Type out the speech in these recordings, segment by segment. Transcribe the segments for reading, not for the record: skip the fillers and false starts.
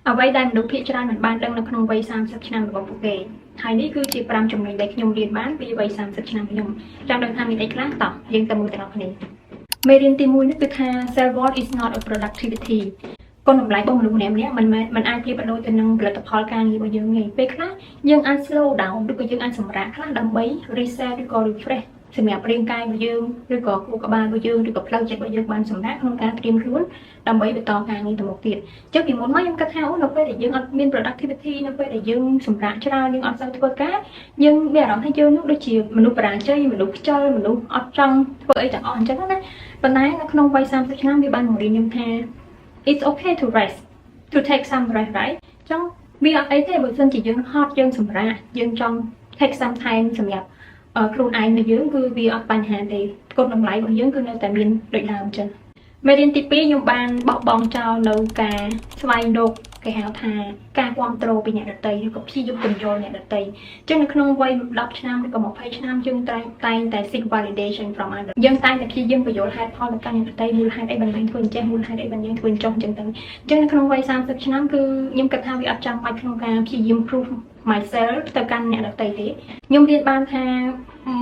អ្វីដែលមនុស្សភាគច្រើនមិនបានដឹងនៅក្នុងវ័យ30ឆ្នាំរបស់ពួកគេហើយនេះគឺជា5ចំណុចដែលខ្ញុំរៀនបានពីវ័យ30ឆ្នាំខ្ញុំចង់ដឹងថាមានអីខ្លះតោះយើងទៅមើលទាំងអស់គ្នាមេរៀនទី1នេះគឺថា self worth is not a productivity គុណតម្លៃរបស់មនុស្សម្នាក់ៗមិនអាចប្រៀបដូចទៅនឹងផលិតផលការងាររបស់យើងទេពេលខ្លះយើងអាច slow down ឬក៏យើងអាចសម្រាកខ្លះដើម្បី reset ឬក៏ refresh សម្រាប់រាងកាយរបស់យើងឬក៏ខួរក្បាលរបស់យើងឬក៏ផ្លូវចិត្តរបស់យើងបានសម្រាប់ក្នុងការត្រៀមខ្លួនដើម្បីបន្តការងារទៅមុខទៀតអញ្ចឹងពីមុនមកខ្ញុំគិតថានៅពេលដែលយើងអត់មាន productivity នៅពេលដែលយើងសម្រាប់ច្រើនយើងអត់សូវធ្វើការយើងមានអារម្មណ៍ថាយើងនោះដូចជាមនុស្សបរាជ័យមនុស្សខ្ជិលមនុស្សអត់ចង់ធ្វើអីទាំងអស់អញ្ចឹងណាប៉ុន្តែនៅក្នុងវ័យ30ឆ្នាំវាបានបង្រៀនខ្ញុំថា it's okay to rest to take some rest right អញ្ចឹងវាអត់អីទេបើមិនជាយើងហត់យើងសម្រាប់យើងចង់ take some time សម្រាប់ខ្លួនឯងរបស់យើងគឺវាអត់បញ្ហាទេគុណតម្លៃរបស់យើងគឺនៅតែមានដូចដើមអញ្ចឹងមេរៀនទី2ខ្ញុំបានបោះបង់ចោលនៅការស្វែងរកគេហៅថាការគ្រប់គ្រងពីអ្នកដទៃឬក៏ព្យាយាមពន្យល់អ្នកដទៃអញ្ចឹងនៅក្នុងវ័យ10ឆ្នាំឬក៏20ឆ្នាំយើងតែងតែ seek validation from others យើងតែងតែព្យាយាមពន្យល់ហេតុផលទៅកាន់អ្នកដទៃមូលហេតុអីបានយើងធ្វើអញ្ចឹងមូលហេតុអីបានយើងធ្វើអញ្ចឹងអញ្ចឹងទៅអញ្ចឹងនៅក្នុងវ័យ30ឆ្នាំគឺខ្ញុំគិតថាវាអត់ចាំបាច់ក្នុងការព្យាយាម prove myself ទៅកាន់អ្នកដទៃទេខ្ញុំរៀនបានថា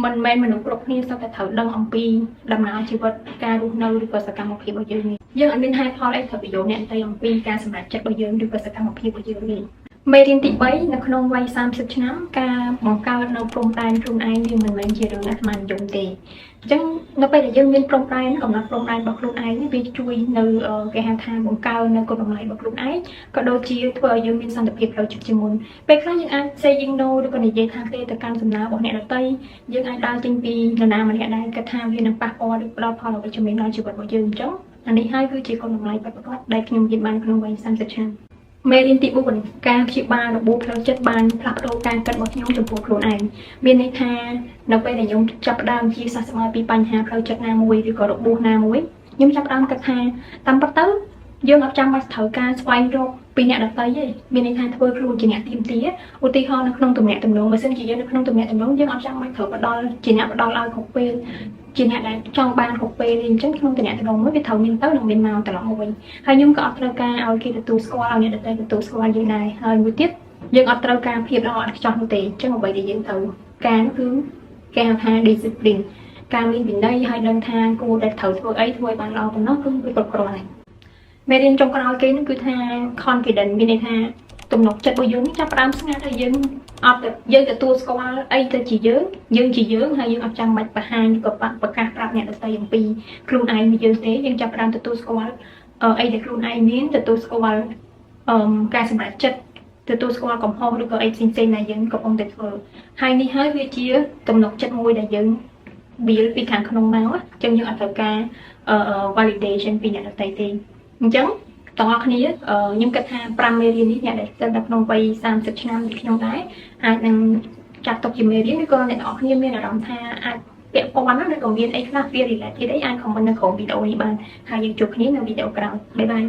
មិនមែនមនុស្សគ្រប់គ្នាសុទ្ធតែត្រូវដឹងអំពីដំណើរជីវិតការរស់នៅឬក៏សកម្មភាពរបស់យើងនេះយើងអត់មានហេតុផលអីត្រូវបញ្យល់អ្នកដទៃអំពីការសម្រេចចិត្តរបស់យើងឬក៏សកម្មភាពរបស់យើងនេះមេរៀនទី3នៅក្នុងវ័យ30ឆ្នាំការបង្កើតនៅព្រំដែនខ្លួនឯងវាមិនមែនជារឿងអាត្មានិយមទេអញ្ចឹងនៅពេលដែលយើងមានព្រំដែនកំណត់ព្រំដែនរបស់ខ្លួនឯងវាជួយនៅគេហៅថាបង្កើននៅគុណតម្លៃរបស់ខ្លួនឯងក៏ដូចជាធ្វើឲ្យយើងមានសន្តិភាពផ្លូវចិត្តជាងមុនពេលខ្លះយើងអាច saying no ឬក៏និយាយថាទេទៅកាន់សំណើរបស់អ្នកដទៃយើងអាចដើរចេញពីនរណាម្នាក់ដែលគិតថាវានឹងប៉ះពាល់ឬផ្ដល់ផលអវិជ្ជមានដល់ជីវិតរបស់យើងអញ្ចឹងអានេះហើយគឺជាគុណតម្លៃពិតប្រាកដដែលខ្ញុំរៀនបានក្នុងវ័យ30ឆ្នាំមេរៀនទី4ការព្យាបាលរបួសផ្លូវចិត្តបានផ្លាស់ប្ដូរការគិតរបស់ខ្ញុំចំពោះខ្លួនឯងមានន័យថានៅពេលដែលខ្ញុំចាប់ផ្ដើមជាសះស្បើយពីបញ្ហាផ្លូវចិត្តណាមួយឬក៏របួសណាមួយខ្ញុំចាប់ផ្ដើមគិតថាតាមពិតទៅយើងអត់ចាំបាច់ត្រូវការស្វែងរកពីអ្នកដទៃទេមានន័យថាធ្វើខ្លួនជាអ្នកទៀមទាឧទាហរណ៍នៅក្នុងទំនាក់ទំនងបើសិនជាយើងនៅក្នុងទំនាក់ទំនងយើងអត់ចាំបាច់ត្រូវផ្ដល់ជាអ្នកផ្ដល់ឲ្យគ្រប់ពេលជាអ្នកដែលចង់បានគ្រប់ពេលអញ្ចឹងក្នុងទំនាក់ទំនងមួយវាត្រូវមានទៅនិងមានមកត្រឡប់មកវិញហើយខ្ញុំក៏អត់ត្រូវការឲ្យគេទទួលស្គាល់ឲ្យអ្នកដទៃទទួលស្គាល់យើងដែរហើយមួយទៀតយើងអត់ត្រូវការភាពល្អឥតខ្ចោះនោះទេអញ្ចឹងអ្វីដែលយើងត្រូវការគឺគេហៅថា discipline ការមានវិន័យហើយដឹងថាគួរតែត្រូវធ្វើអីធ្វើឲ្យបានល្អប៉ុណ្ណោះគឺវាគ្រប់គ្រាន់ហើយមេរៀនចុងក្រោយគេនោះគឺថា confidence មានន័យថាទំនុកចិត្តរបស់យើងនេះចាប់ផ្ដើមស្ងាត់ហើយយើងអត់យើងទទួលស្គាល់អីទៅជាយើងជាយើងហើយយើងអត់ចាំបាច់បង្ហាញឬក៏ប្រកាសប្រាប់អ្នកដទៃអំពីខ្លួនឯងរបស់យើងទេយើងចាប់ផ្ដើមទទួលស្គាល់អីដែលខ្លួនឯងមានទទួលស្គាល់ការសម្រេចចិត្តទទួលស្គាល់កំហុសឬក៏អីផ្សេងៗដែលយើងកំពុងតែធ្វើហើយនេះហើយវាជាទំនុកចិត្តមួយដែលយើង build ពីខាងក្នុងមកអញ្ចឹងយើងអត់ត្រូវការ validation ពីអ្នកដទៃទេអញ្ចឹងទាំងអស់គ្នាខ្ញុំគិតថា5មេរៀននេះអ្នកដែលស្ថិតនៅក្នុងវ័យ30ឆ្នាំដូចខ្ញុំដែរអាចនឹងចាត់ទុកជាមេរៀនឬក៏អ្នកទាំងអស់គ្នាមានអារម្មណ៍ថាអាចពាក់ព័ន្ធណាឬក៏មានអីខ្លះវា related អីអាច comment នៅក្រោមវីដេអូនេះបានហើយយើងជួបគ្នានៅវីដេអូក្រោយបាយបាយ